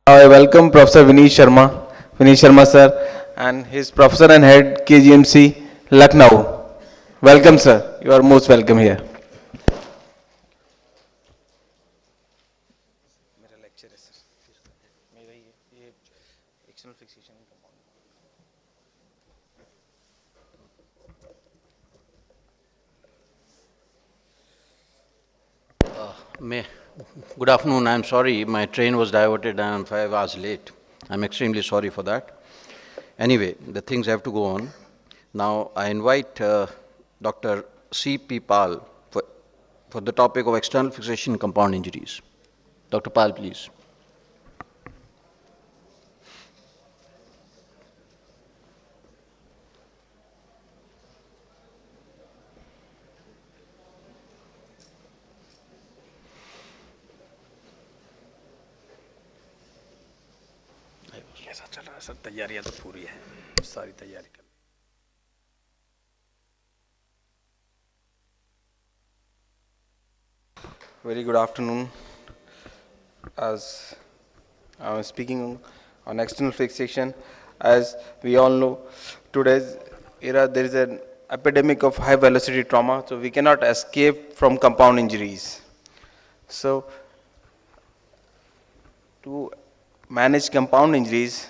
I welcome Professor Vineet Sharma sir, and his professor and head KGMC Lucknow. Welcome sir, you are most welcome here. May, Good afternoon. I'm sorry, my train was diverted and I'm 5 hours late. I'm extremely sorry for that. Anyway, the things have to go on. Now, I invite Dr. C.P. Pal for the topic of external fixation compound injuries. Dr. Pal, please. कैसा चल रहा है sir? तैयारियां तो पूरी है, सारी तैयारी कर Very good afternoon. As I am speaking on external fixation, as we all know, today's era there is an epidemic of high velocity trauma, so we cannot escape from compound injuries. So, to manage compound injuries,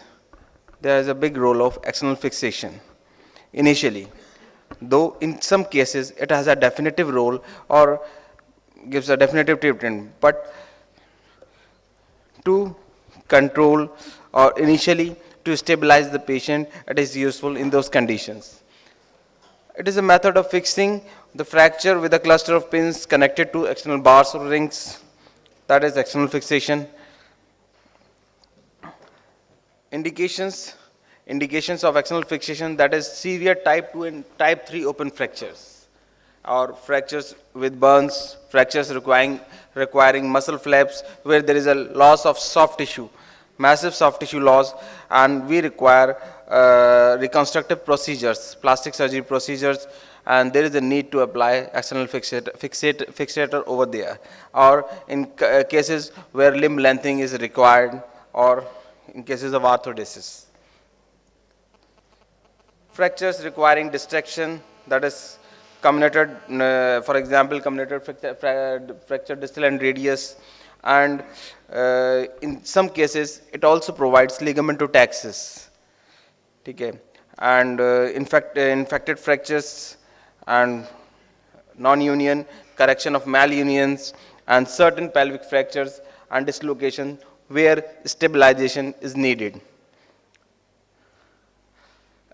there is a big role of external fixation initially, though in some cases it has a definitive role or gives a definitive treatment, but to control or initially to stabilize the patient, it is useful in those conditions. It is a method of fixing the fracture with a cluster of pins connected to external bars or rings. That is external fixation. Indications of external fixation, that is severe type 2 and type 3 open fractures, or fractures with burns, fractures requiring muscle flaps where there is a loss of soft tissue, massive soft tissue loss, and we require reconstructive procedures, plastic surgery procedures, and there is a need to apply external fixator over there, or in cases where limb lengthening is required, or in cases of arthrodesis. Fractures requiring distraction, that is comminuted, for example, comminuted fracture distal and radius, and in some cases it also provides ligamentotaxis. Okay. And infected fractures and non-union, correction of malunions, and certain pelvic fractures and dislocation where stabilization is needed.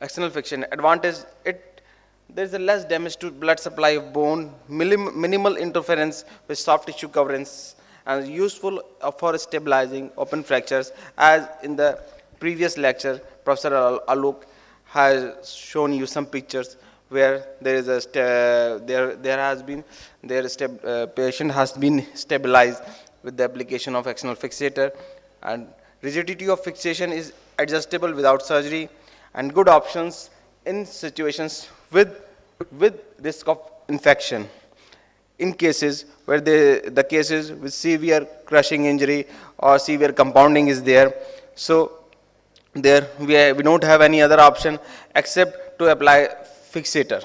External fiction advantage, there is a less damage to blood supply of bone, minimal interference with soft tissue coverings, and useful for stabilizing open fractures. As in the previous lecture, Professor Alok has shown you some pictures where there is a patient has been stabilized with the application of external fixator, and rigidity of fixation is adjustable without surgery, and good options in situations with risk of infection. In cases where the cases with severe crushing injury or severe compounding is there, so there we don't have any other option except to apply fixator.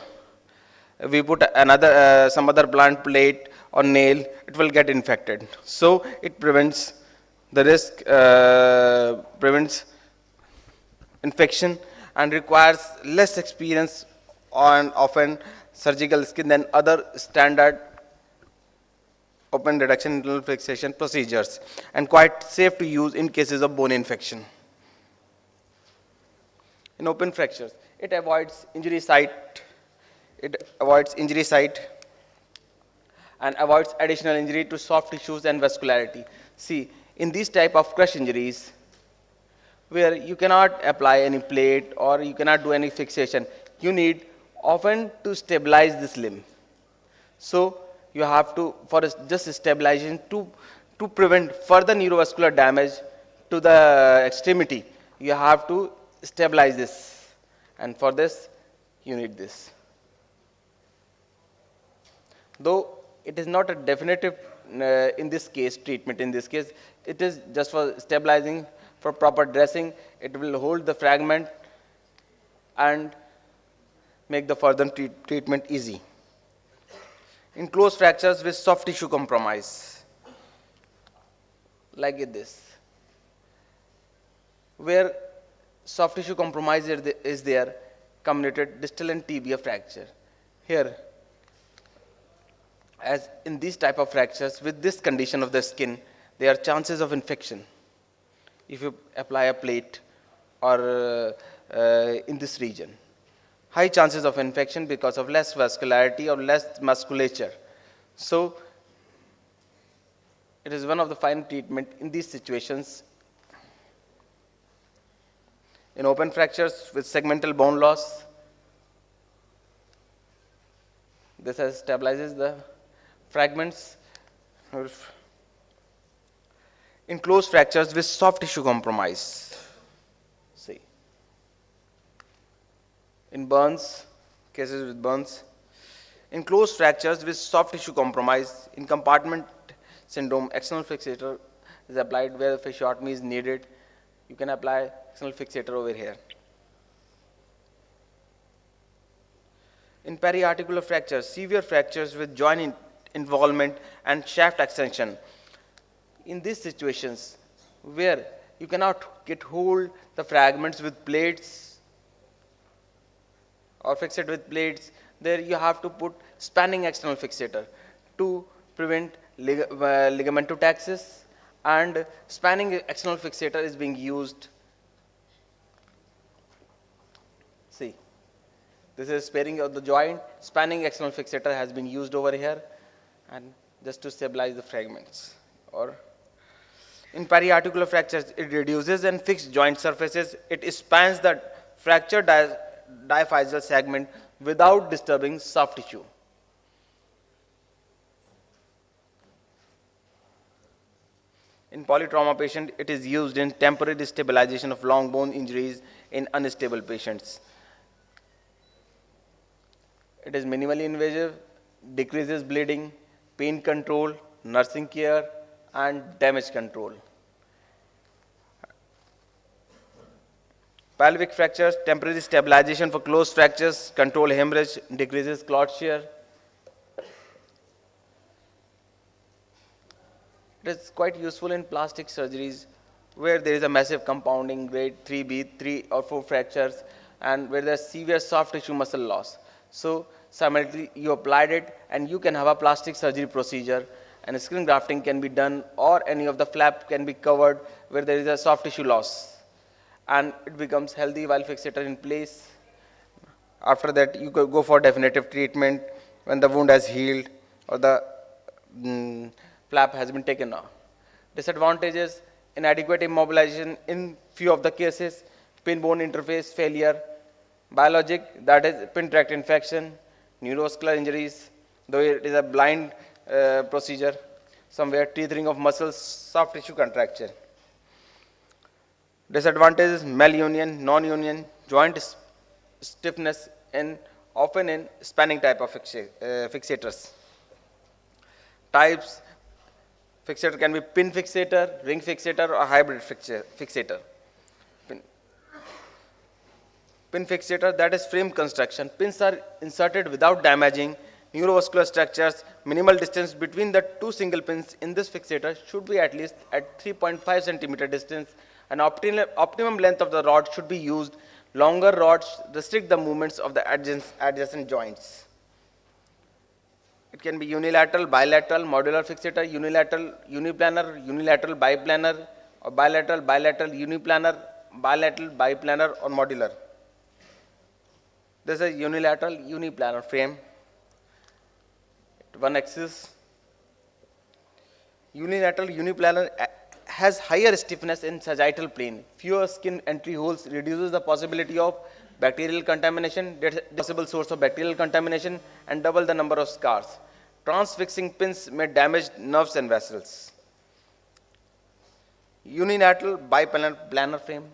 We put another some other blunt plate or nail, it will get infected. So it prevents the risk, prevents infection, and requires less experience on often surgical skill than other standard open reduction internal fixation procedures, and quite safe to use in cases of bone infection. In open fractures, it avoids injury site, and avoids additional injury to soft tissues and vascularity. See, in these type of crush injuries, where you cannot apply any plate or you cannot do any fixation, you need often to stabilize this limb. So you have to, for just stabilization, to prevent further neurovascular damage to the extremity, you have to stabilize this, and for this you need this. Though it is not a definitive in this case treatment, in this case it is just for stabilizing For proper dressing, it will hold the fragment and make the further treatment easy. Enclosed fractures with soft tissue compromise, like this, where soft tissue compromise is there, comminuted distal and tibia fracture. Here, as in these type of fractures, with this condition of the skin, there are chances of infection. If you apply a plate or in this region, high chances of infection because of less vascularity or less musculature. So, it is one of the fine treatment in these situations. In open fractures with segmental bone loss, this stabilizes the fragments. In closed fractures with soft tissue compromise, see. In burns, cases with burns. In closed fractures with soft tissue compromise, in compartment syndrome, external fixator is applied where fasciotomy is needed. You can apply external fixator over here. In periarticular fractures, severe fractures with joint involvement and shaft extension. In these situations where you cannot get hold the fragments with plates or fixate with plates, there you have to put spanning external fixator to prevent ligamentotaxis, and spanning external fixator is being used. See, this is sparing of the joint. Spanning external fixator has been used over here, and just to stabilize the fragments. Or in periarticular fractures, it reduces and fixed joint surfaces. It spans the fracture diaphyseal segment without disturbing soft tissue. In polytrauma patient, it is used in temporary stabilization of long bone injuries in unstable patients. It is minimally invasive, decreases bleeding, pain control, nursing care, and damage control. Pelvic fractures, temporary stabilization for closed fractures, control hemorrhage, decreases clot shear. It is quite useful in plastic surgeries where there is a massive compounding, grade 3B, 3 or 4 fractures, and where there is severe soft tissue muscle loss. So, simultaneously you applied it and you can have a plastic surgery procedure, and skin grafting can be done, or any of the flap can be covered where there is a soft tissue loss, and it becomes healthy while fixator in place. After that, you could go for definitive treatment when the wound has healed or the flap has been taken off. Disadvantages: inadequate immobilization in few of the cases, pin-bone interface failure, biologic, that is pin tract infection, neurovascular injuries, though it is a blind procedure, somewhere teethering of muscles, soft tissue contracture. Disadvantages: malunion, non-union, joint stiffness, and often in spanning type of fixators. Types: fixator can be pin fixator, ring fixator, or hybrid fixator. Pin fixator, that is frame construction. Pins are inserted without damaging neurovascular structures. Minimal distance between the two single pins in this fixator should be at least at 3.5 centimeter distance. An optimum length of the rod should be used. Longer rods restrict the movements of the adjacent joints. It can be unilateral, bilateral, modular fixator, unilateral, uniplanar, unilateral, biplanar, or bilateral, uniplanar, bilateral, biplanar, or modular. This is a unilateral, uniplanar frame. One axis. Unilateral, uniplanar has higher stiffness in sagittal plane. Fewer skin entry holes reduces the possibility of bacterial contamination, that's a possible source of bacterial contamination, and double the number of scars. Transfixing pins may damage nerves and vessels. Unilateral biplanar frame.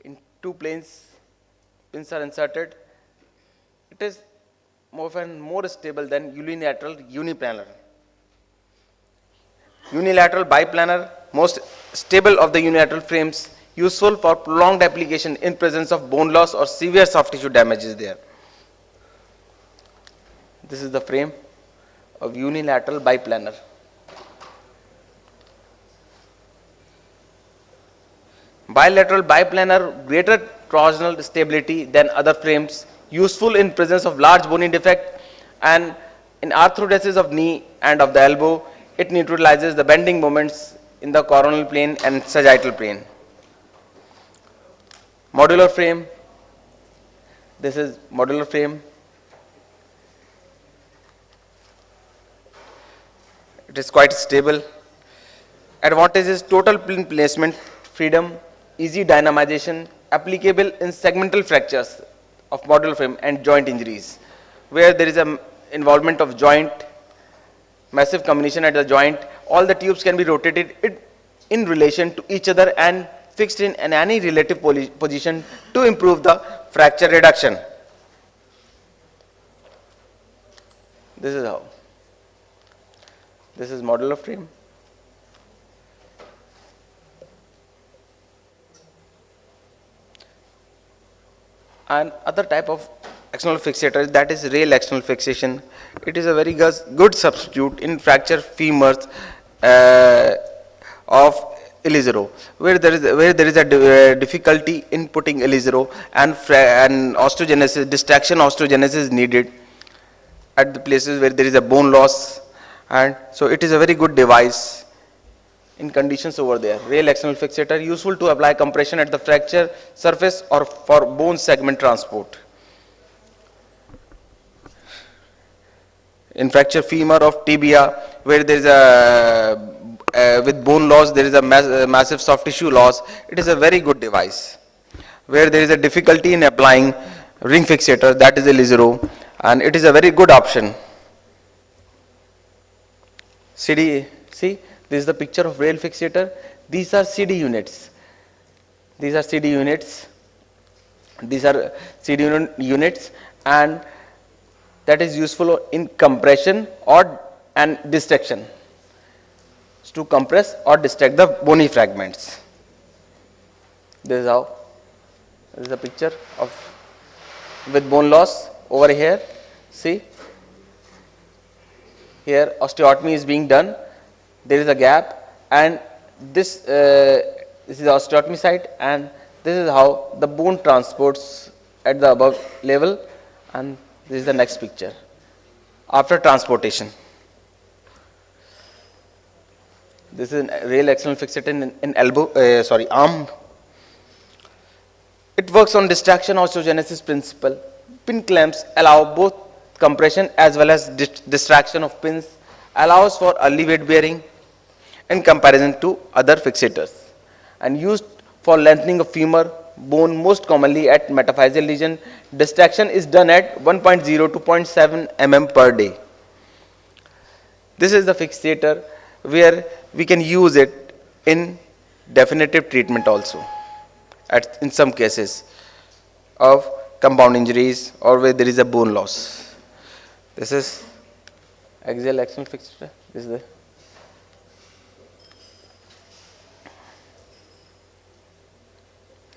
In two planes, pins are inserted. It is often more stable than unilateral uniplanar. Unilateral biplanar, most stable of the unilateral frames, useful for prolonged application in presence of bone loss or severe soft tissue damage is there. This is the frame of unilateral biplanar. Bilateral biplanar, greater torsional stability than other frames, useful in presence of large bony defect, and in arthrodesis of knee and of the elbow, it neutralizes the bending moments in the coronal plane and sagittal plane. Modular frame, this is modular frame. It is quite stable. Advantage is total pin placement, freedom, easy dynamization, applicable in segmental fractures of modular frame and joint injuries, where there is a involvement of joint, massive combination at the joint. All the tubes can be rotated in relation to each other and fixed in any relative position to improve the fracture reduction. This is how. This is modular frame. And other type of external fixator, that is rail external fixation. It is a very good substitute in fracture femurs of Elizero, where there is a difficulty in putting Elizero and osteogenesis, distraction osteogenesis is needed at the places where there is a bone loss, and so it is a very good device in conditions over there. Rail external fixator, useful to apply compression at the fracture surface or for bone segment transport. In fracture femur of tibia, where there is a with bone loss, there is a massive soft tissue loss, it is a very good device. Where there is a difficulty in applying ring fixator, that is Elizero, and it is a very good option. CD, see, this is the picture of rail fixator. These are CD units. These are CD units. These are CD units, and that is useful in compression or and distraction, to compress or distract the bony fragments. This is how. This is a picture of with bone loss over here. See, here osteotomy is being done. There is a gap, and this is the osteotomy site, and this is how the bone transports at the above level, and this is the next picture after transportation. This is a rail external fixator in elbow, arm. It works on distraction osteogenesis principle. Pin clamps allow both compression as well as distraction of pins, allows for early weight bearing in comparison to other fixators, and used for lengthening of femur bone most commonly at metaphyseal lesion. Distraction is done at 1.0 to 0.7 mm per day. This is the fixator where we can use it in definitive treatment also in some cases of compound injuries or where there is a bone loss. This is axial external fixator. This is the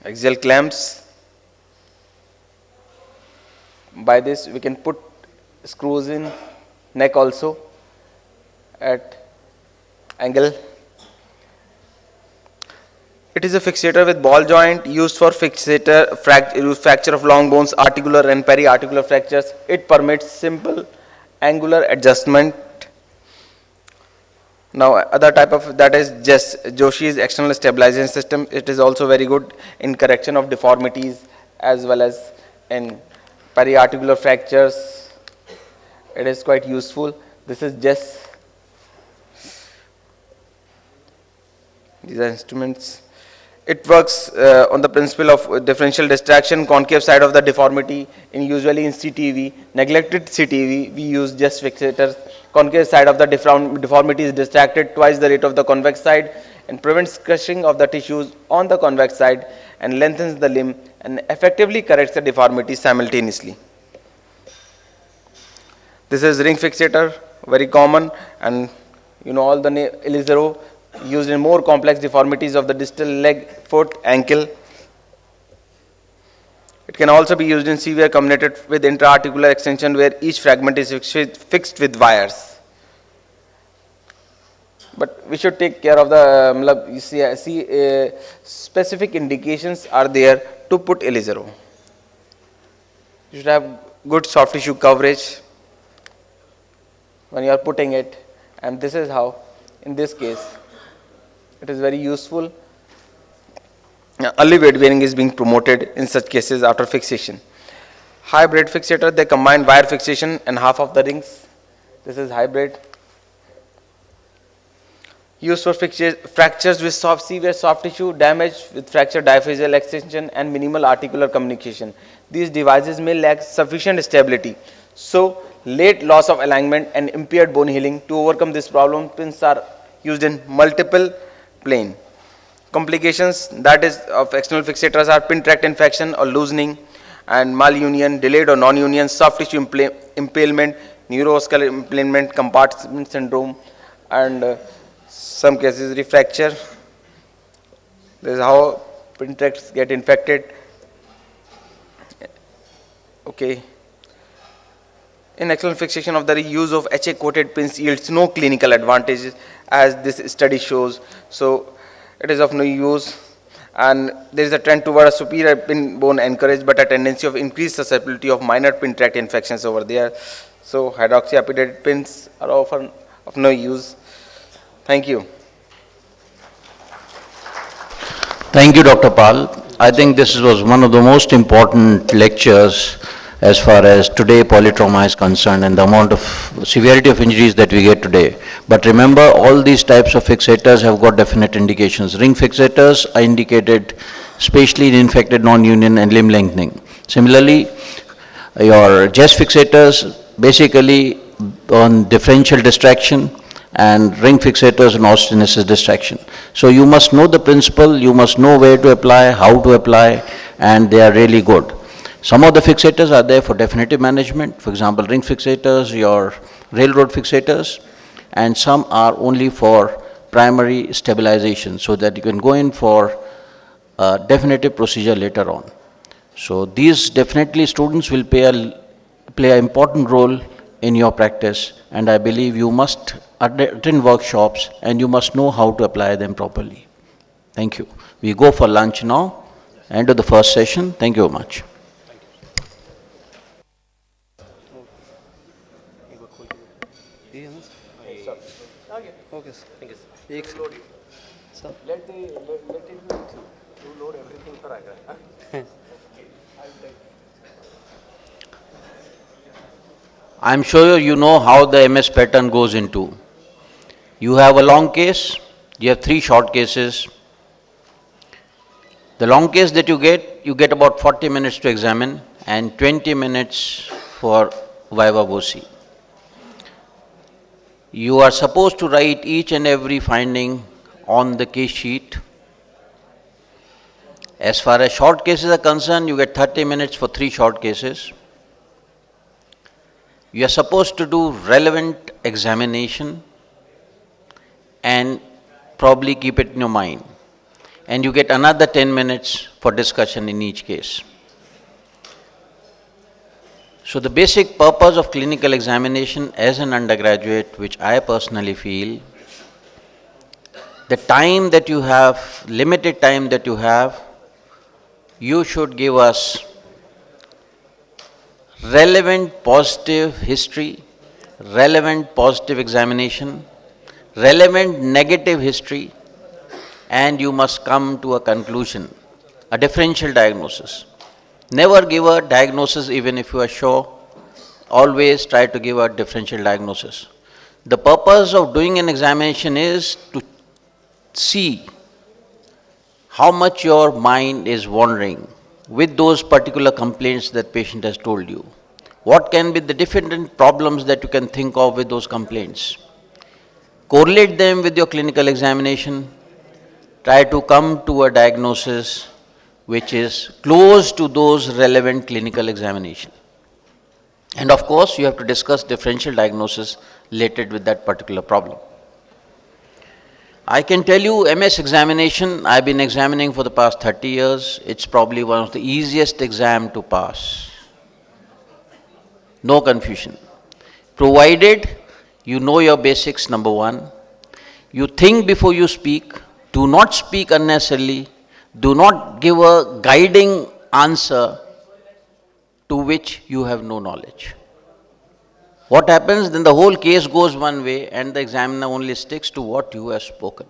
axial clamps. By this we can put screws in neck also at angle. It is a fixator with ball joint used for fracture of long bones, articular and periarticular fractures. It permits simple angular adjustment. Now other type of that is just Joshi's external stabilization system. It is also very good in correction of deformities as well as in periarticular fractures. It is quite useful. This is just these are instruments. It works on the principle of differential distraction, concave side of the deformity. Usually in CTV, neglected CTV, we use just fixators. Concave side of the deformity is distracted twice the rate of the convex side and prevents crushing of the tissues on the convex side and lengthens the limb and effectively corrects the deformity simultaneously. This is ring fixator, very common, and you know all the Elizero used in more complex deformities of the distal leg, foot, ankle. It can also be used in severe comminuted with intra-articular extension where each fragment is fixed with wires. But we should take care of the, you see, specific indications are there to put Elizero. You should have good soft tissue coverage when you are putting it, and this is how, in this case, it is very useful. Early weight bearing is being promoted in such cases after fixation. Hybrid fixator, they combine wire fixation and half of the rings. This is hybrid. Used for fractures with severe soft tissue damage with fracture diaphyseal extension and minimal articular communication. These devices may lack sufficient stability. So, late loss of alignment and impaired bone healing. To overcome this problem, pins are used in multiple plane. Complications that is of external fixators are pin tract infection or loosening and malunion, delayed or non-union, soft tissue impalement, neuroscalar impalement, compartment syndrome, and some cases refracture. This is how pin tracts get infected. Okay. In external fixation of the use of HA coated pins yields no clinical advantages as this study shows. So it is of no use, and there is a trend toward a superior pin bone encouraged, but a tendency of increased susceptibility of minor pin tract infections over there. So hydroxyapydated pins are often of no use. Thank you. Thank you, Dr. Pal. I think this was one of the most important lectures as far as today polytrauma is concerned and the amount of severity of injuries that we get today. But remember, all these types of fixators have got definite indications. Ring fixators are indicated especially in infected non-union and limb lengthening. Similarly, your chest fixators basically on differential distraction, and ring fixators and osteogenesis distraction. So you must know the principle, you must know where to apply, how to apply, and they are really good. Some of the fixators are there for definitive management, for example, ring fixators, your railroad fixators, and some are only for primary stabilization so that you can go in for a definitive procedure later on. So these definitely students will play an important role in your practice, and I believe you must attend workshops and you must know how to apply them properly. Thank you. We go for lunch now. End of the first session. Thank you very much. Okay, thank you. Sir. Let him to load everything for Agra. I'm sure you know how the MS pattern goes into. You have a long case, you have 3 short cases. The long case that you get about 40 minutes to examine and 20 minutes for viva voce. You are supposed to write each and every finding on the case sheet. As far as short cases are concerned, you get 30 minutes for 3 short cases. You are supposed to do relevant examination and probably keep it in your mind. And you get another 10 minutes for discussion in each case. So the basic purpose of clinical examination as an undergraduate, which I personally feel, the time that you have, limited time that you have, you should give us relevant positive history, relevant positive examination, relevant negative history, and you must come to a conclusion, a differential diagnosis. Never give a diagnosis even if you are sure. Always try to give a differential diagnosis. The purpose of doing an examination is to see how much your mind is wandering with those particular complaints that patient has told you. What can be the different problems that you can think of with those complaints? Correlate them with your clinical examination. Try to come to a diagnosis which is close to those relevant clinical examination. And of course, you have to discuss differential diagnosis related with that particular problem. I can tell you MS examination, I've been examining for the past 30 years. It's probably one of the easiest exam to pass. No confusion. Provided you know your basics, number one. You think before you speak. Do not speak unnecessarily. Do not give a guiding answer to which you have no knowledge. What happens? Then the whole case goes one way and the examiner only sticks to what you have spoken.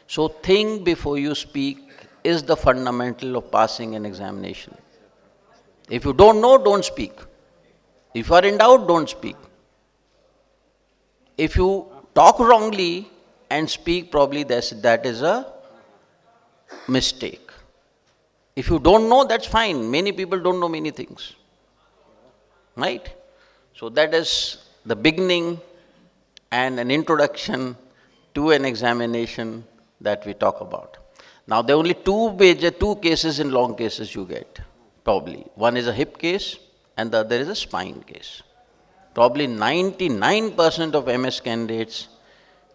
So think before you speak is the fundamental of passing an examination. If you don't know, don't speak. If you are in doubt, don't speak. If you talk wrongly and speak, probably that is a mistake. If you don't know, that's fine. Many people don't know many things. Right? So that is the beginning and an introduction to an examination that we talk about. Now there are only two cases in long cases you get, probably. One is a hip case and the other is a spine case. Probably 99% of MS candidates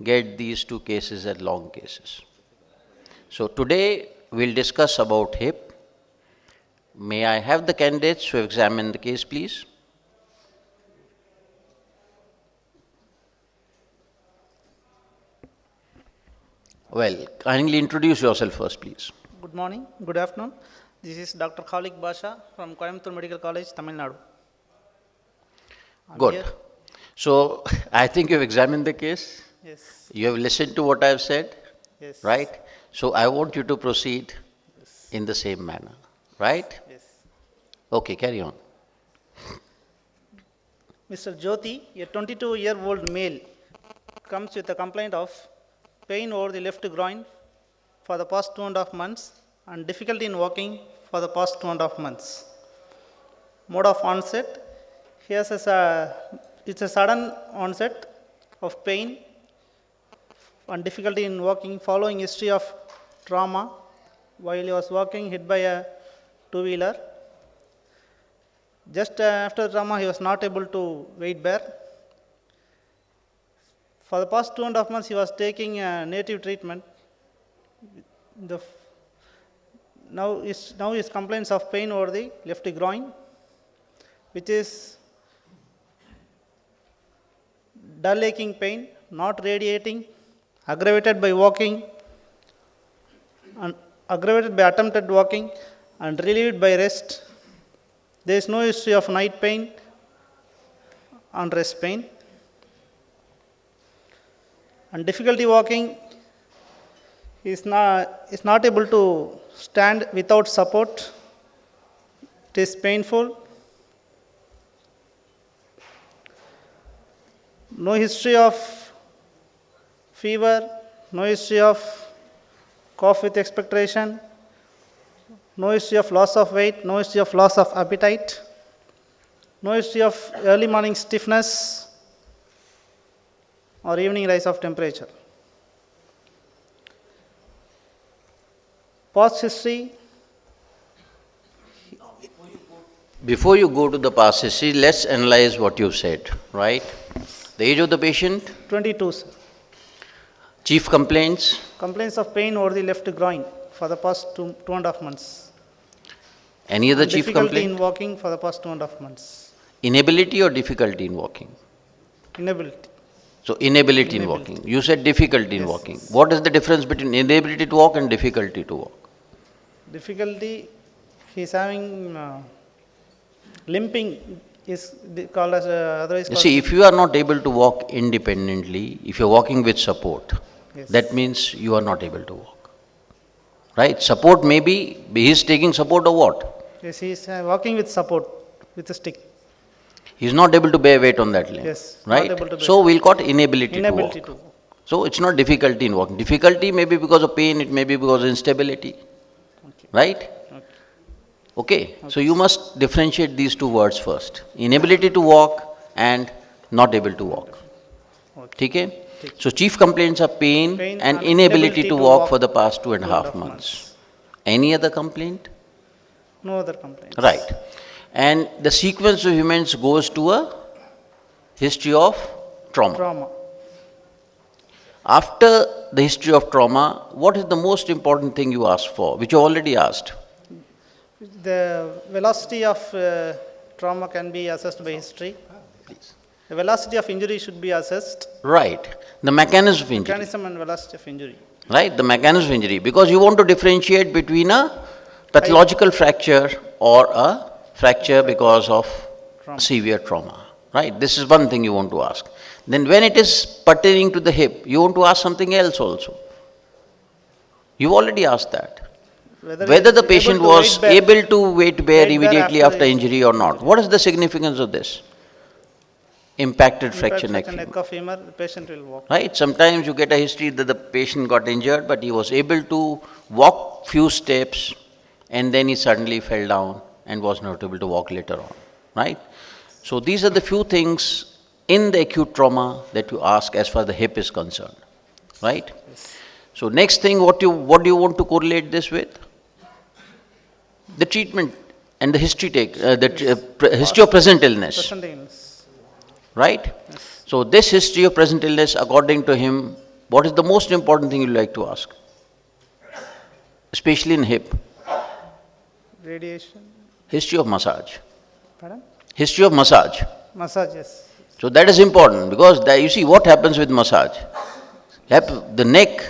get these two cases as long cases. So today we'll discuss about hip. May I have the candidates to examine the case, please? Well, kindly introduce yourself first, please. Good morning, good afternoon. This is Dr. Khalik Basha from Coimbatore Medical College, Tamil Nadu. I'm Good. here. So, I think you've examined the case. Yes, You have listened to what I have said, yes. right? So, I want you to proceed in the same manner, right? Yes. Okay, carry on. Mr. Jyoti, a 22-year-old male, comes with a complaint of pain over the left groin for the past 2.5 months and difficulty in walking for the past 2.5 months. Mode of onset, it's a sudden onset of pain and difficulty in walking following history of trauma while he was walking hit by a two-wheeler. Just after trauma, he was not able to weight bear. For the past 2.5 months, he was taking native treatment. Now his complaints of pain over the left groin, which is dull aching pain, not radiating, aggravated by walking, and aggravated by attempted walking, and relieved by rest. There is no history of night pain and rest pain. And difficulty walking, is not able to stand without support. It is painful. No history of fever, no history of cough with expectoration, no history of loss of weight, no history of loss of appetite, no history of early morning stiffness or evening rise of temperature. Past history. Before you go to the past history, let's analyze what you said, right? The age of the patient, 22, sir. chief complaints, Complaints of pain over the left groin for the past 2.5 months. any other And chief difficulty in complaint? walking for the past 2.5 months. Inability or difficulty in walking? Inability. So inability in walking. You said difficulty in walking. What is the difference between inability to walk and difficulty to walk? Difficulty, he is having limping is called as otherwise You called. see, if you are not able to walk independently, if you're walking with support, Yes. that means you are not able to walk. Right? Support maybe, he is taking support or what? Yes, he is walking with support, with a stick. He is not able to bear weight on that limb. Yes, not Right? able to bear. So we'll call it inability Inability to to walk. walk. So it's not difficulty in walking. Difficulty may be because of pain, it may be because of instability. Okay. Right? Okay. Okay. So you must differentiate these two words first. Inability to walk and not able to walk. Okay. Okay? So chief complaints are pain Pain and and inability to walk walk for the past 2.5 2.5 months. Any other complaint? No other complaints. Right. And the sequence of events goes to a history of trauma. Trauma. After the history of trauma, what is the most important thing you ask for, which you already asked? The velocity of trauma can be assessed by history. Please. The velocity of injury should be assessed. Right. The mechanism of injury. Mechanism and velocity of injury. Right, the mechanism of injury. Because you want to differentiate between a pathological fracture or a fracture because of severe trauma. Right, this is one thing you want to ask. Then when it is pertaining to the hip, you want to ask something else also. You already asked that. Whether the patient was able to weight bear immediately after injury or not. What is the significance of this? Impacted fracture neck neck of femur, the patient will walk. Right, sometimes you get a history that the patient got injured, but he was able to walk few steps and then he suddenly fell down and was not able to walk later on. Right? So these are the few things in the acute trauma that you ask as far as the hip is concerned. Right? Yes. So next thing, what do you want to correlate this with? The treatment and the history history of present illness. Present illness. Right? Yes. So this history of present illness, according to him, what is the most important thing you like to ask? Especially in hip. Radiation. History of massage. Pardon? History of massage. Massage, yes. So that is important because you see what happens with massage. The neck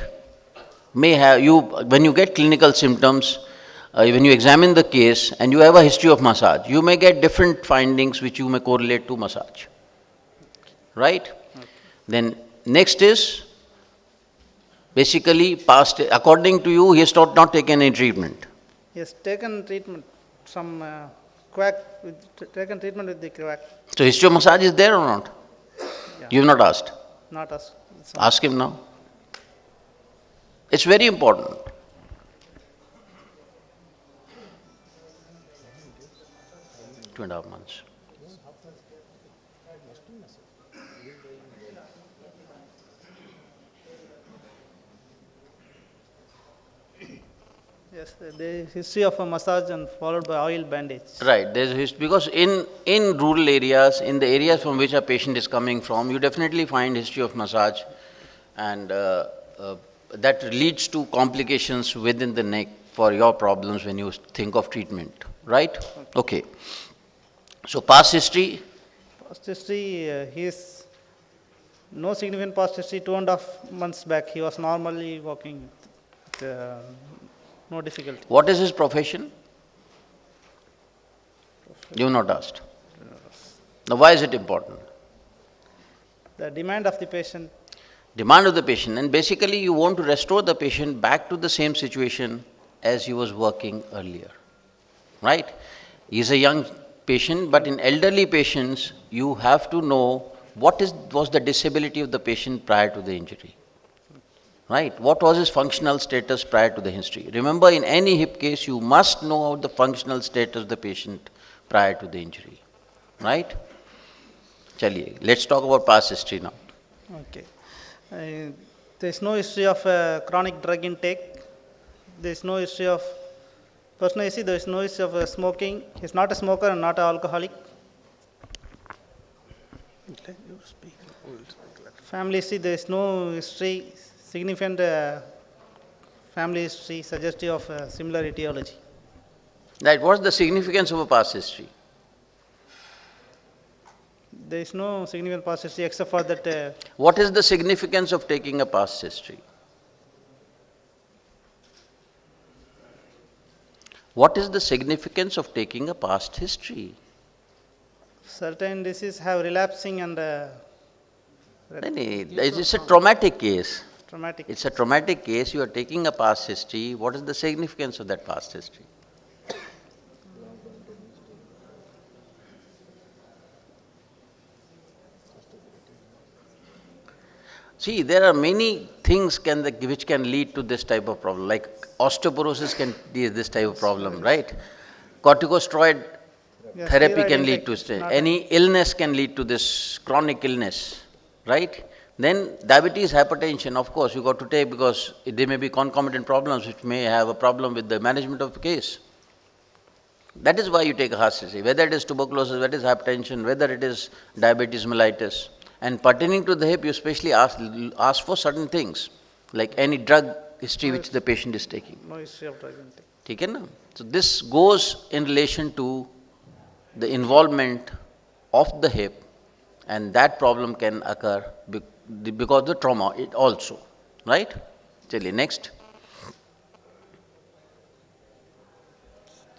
may have when you get clinical symptoms, when you examine the case and you have a history of massage, you may get different findings which you may correlate to massage. Right? Okay. Then next is basically past, according to you, he has not taken any treatment. He has taken treatment, some taken treatment with the quack. So history of massage is there or not? Yeah. You have not asked? Not asked. Ask him now. It's very important. Two and a half months. Yes, the history of a massage and followed by oil bandage. Right, there's a history, because in rural areas, in the areas from which a patient is coming from, you definitely find history of massage, and that leads to complications within the neck for your problems when you think of treatment, right? Okay. So past history? Past history, he is no significant past history. 2.5 months back, he was normally walking. No difficulty. What is his profession? You have not asked. Now why is it important? The demand of the patient. Demand of the patient, and basically you want to restore the patient back to the same situation as he was working earlier. Right? He is a young patient, but in elderly patients, you have to know what was the disability of the patient prior to the injury. Right? What was his functional status prior to the history? Remember, in any hip case, you must know the functional status of the patient prior to the injury. Right? Chaliye, let's talk about past history now. Okay. There is no history of chronic drug intake. There is no history of personal history. There is no history of smoking. He is not a smoker and not an alcoholic. Family history, there is no history. Significant family history suggestive of similar etiology. Right, what's the significance of a past history? There is no significant past history except for that. What is the significance of taking a past history? What is the significance of taking a past history? Certain diseases have relapsing and. It's a traumatic case. Traumatic. It's a traumatic case. You are taking a past history. What is the significance of that past history? See, there are many things which can lead to this type of problem. Like osteoporosis can be this type of problem, right? Corticosteroid therapy can lead to this. Any illness can lead to this chronic illness, right? Then diabetes, hypertension, of course, you got to take because there may be concomitant problems which may have a problem with the management of the case. That is why you take a heart disease, whether it is tuberculosis, whether it is hypertension, whether it is diabetes mellitus. And pertaining to the hip, you especially ask for certain things, like any drug history which the patient is taking. No history of drug intake. ठीक है ना? So this goes in relation to the involvement of the hip, and that problem can occur because of the trauma it also, right? चलिए next.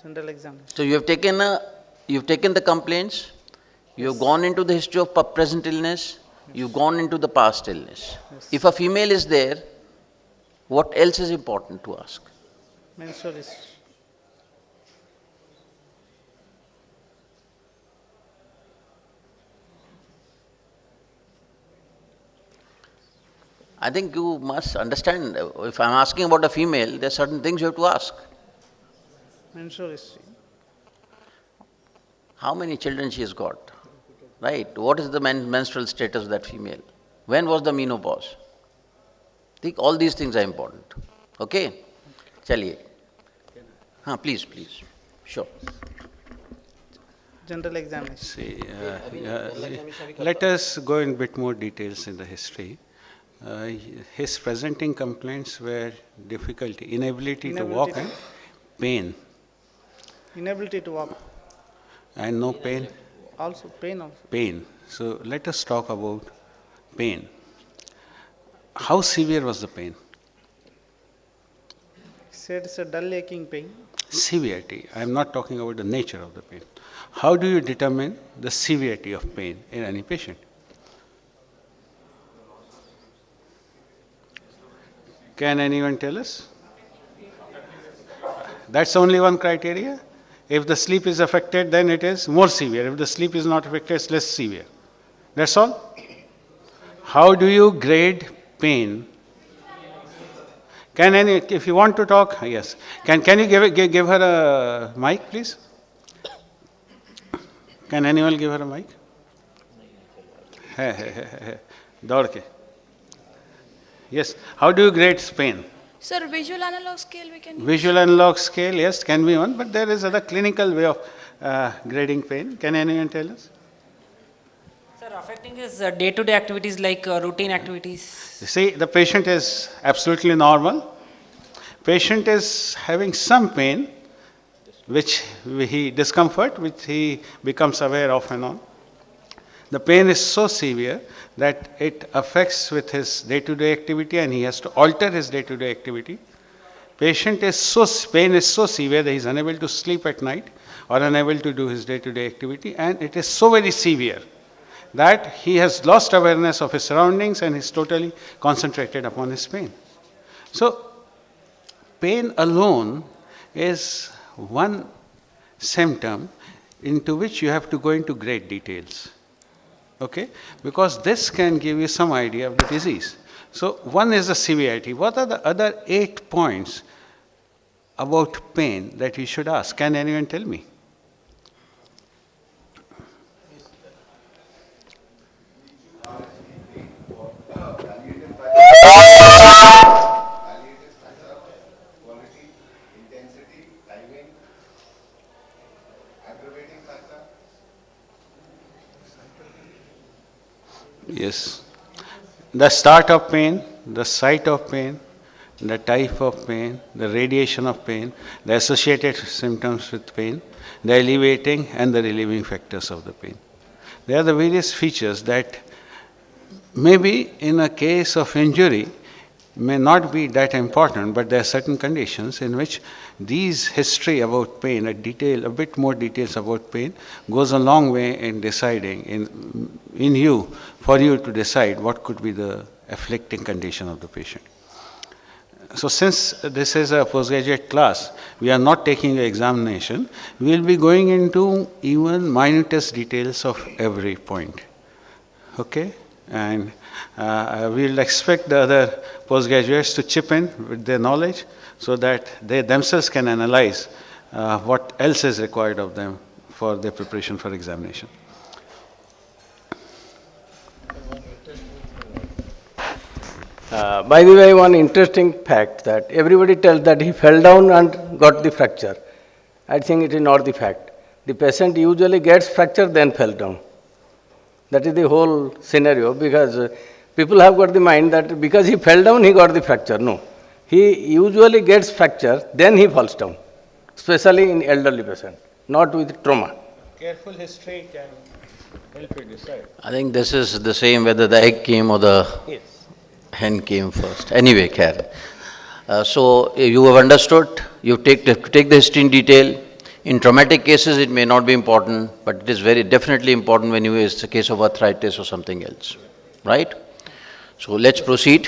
General exam. So you've taken the complaints, you've gone into the history of present illness, you've gone into the past illness. Yes. If a female is there, what else is important to ask? Menstrual history. I think you must understand, if I'm asking about a female, there are certain things you have to ask. Menstrual history. How many children she has got, right? What is the menstrual status of that female? When was the menopause? I think all these things are important. Okay? Chaliye. Please. Sure. General examination. See, let us go in a bit more details in the history. His presenting complaints were difficulty, inability to walk and pain. Inability to walk. And no pain? Also pain also. Pain. So let us talk about pain. How severe was the pain? He said it's a dull aching pain. Severity. I am not talking about the nature of the pain. How do you determine the severity of pain in any patient? Can anyone tell us? That's only one criteria. If the sleep is affected, then it is more severe. If the sleep is not affected, it's less severe. That's all. How do you grade pain? Can any, if you want to talk, yes. Can you give her a mic, please? Can anyone give her a mic? Daud ke. Yes. How do you grade pain? Sir, visual analog scale we can use. Visual analog scale, yes, can be one, but there is other clinical way of grading pain. Can anyone tell us? Sir, affecting his day-to-day activities like routine activities. You see, the patient is absolutely normal. Patient is having some pain, which discomfort, which he becomes aware of and on. The pain is so severe that it affects with his day-to-day activity and he has to alter his day-to-day activity. Pain is so severe that he is unable to sleep at night or unable to do his day-to-day activity, and it is so very severe that he has lost awareness of his surroundings and is totally concentrated upon his pain. So, pain alone is one symptom into which you have to go into great details. Okay? Because this can give you some idea of the disease. So, one is the severity. What are the other 8 points about pain that you should ask? Can anyone tell me? Yes. The start of pain, the site of pain, the type of pain, the radiation of pain, the associated symptoms with pain, the alleviating and the relieving factors of the pain. They are the various features that maybe in a case of injury may not be that important, but there are certain conditions in which these history about pain, a bit more details about pain, goes a long way in deciding, for you to decide what could be the afflicting condition of the patient. So since this is a postgraduate class, we are not taking the examination, we will be going into even minutest details of every point. Okay? And we will expect the other postgraduates to chip in with their knowledge so that they themselves can analyze what else is required of them for their preparation for examination. By the way, one interesting fact that everybody tells that he fell down and got the fracture. I think it is not the fact. The patient usually gets fracture then fell down. That is the whole scenario, because people have got the mind that because he fell down, he got the fracture. No. He usually gets fracture, then he falls down, especially in elderly patient, not with trauma. Careful history can help you decide. I think this is the same whether the egg came or the hen came first. Anyway, Karen. So you have understood, you take the history in detail. In traumatic cases, it may not be important, but it is very definitely important when it's a case of arthritis or something else, right? So let's proceed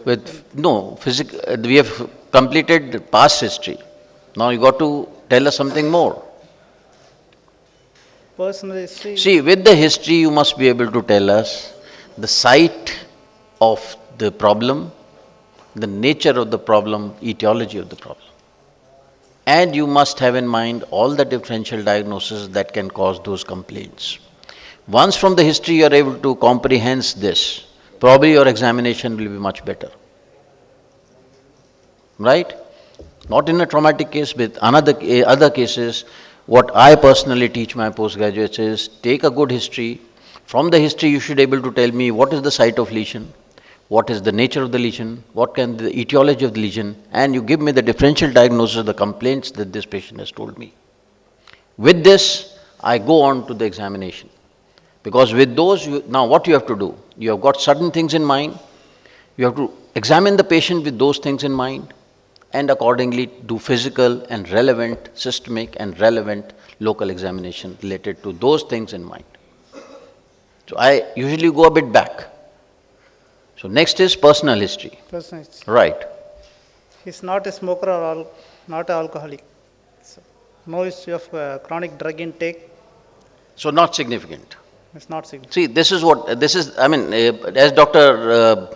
with, no, we have completed past history. Now you got to tell us something more. Personal history. See, with the history, you must be able to tell us the site of the problem, the nature of the problem, etiology of the problem. And you must have in mind all the differential diagnoses that can cause those complaints. Once from the history you are able to comprehend this, probably your examination will be much better. Right? Not in a traumatic case, with other cases, what I personally teach my postgraduates is take a good history. From the history you should be able to tell me what is the site of lesion, what is the nature of the lesion, what can be the etiology of the lesion, and you give me the differential diagnosis of the complaints that this patient has told me. With this, I go on to the examination. Because with those, now what you have to do? You have got certain things in mind, you have to examine the patient with those things in mind, and accordingly do physical and relevant, systemic and relevant local examination related to those things in mind. So I usually go a bit back. So next is personal history. Personal history. Right. He's not a smoker or not an alcoholic. So, no history of chronic drug intake. So not significant. It's not significant. See, as Dr.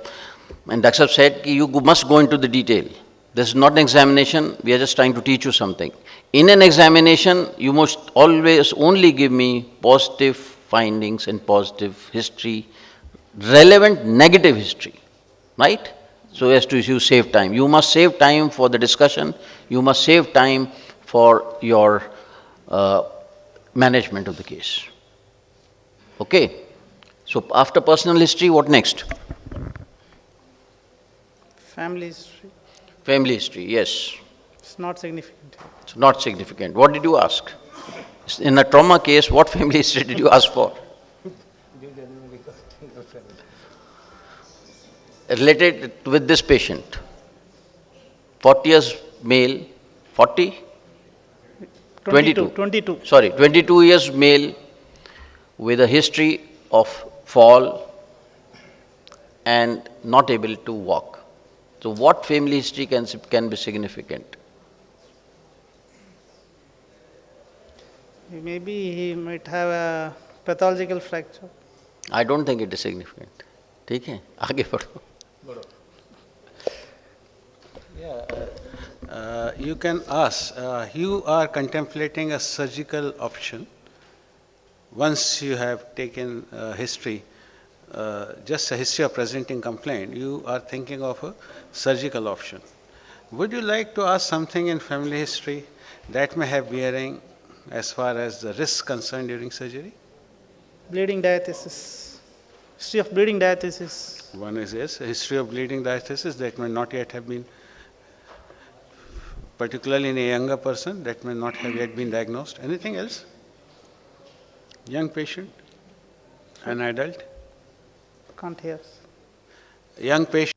Daksab said, you must go into the detail. This is not an examination, we are just trying to teach you something. In an examination, you must always only give me positive findings and positive history, relevant negative history, right? So as to you save time. You must save time for the discussion, you must save time for your management of the case. Okay? So after personal history, what next? Family history. Family history, yes. It's not significant. It's not significant. What did you ask? In a trauma case, what family history did you ask for? Related with this patient. 40 years male, 40? 22. Sorry, 22 years male with a history of fall and not able to walk. So what family history can be significant? Maybe he might have a pathological fracture. I don't think it is significant. ठीक है, आगे बढ़ो. You can ask, you are contemplating a surgical option. Once you have taken history, just a history of presenting complaint, you are thinking of a surgical option. Would you like to ask something in family history that may have bearing as far as the risk concerned during surgery? Bleeding diathesis. History of bleeding diathesis. One is yes, a history of bleeding diathesis that may not yet have been, particularly in a younger person, that may not have yet been diagnosed. Anything else? Young patient? An adult? Can't hear. Young patient.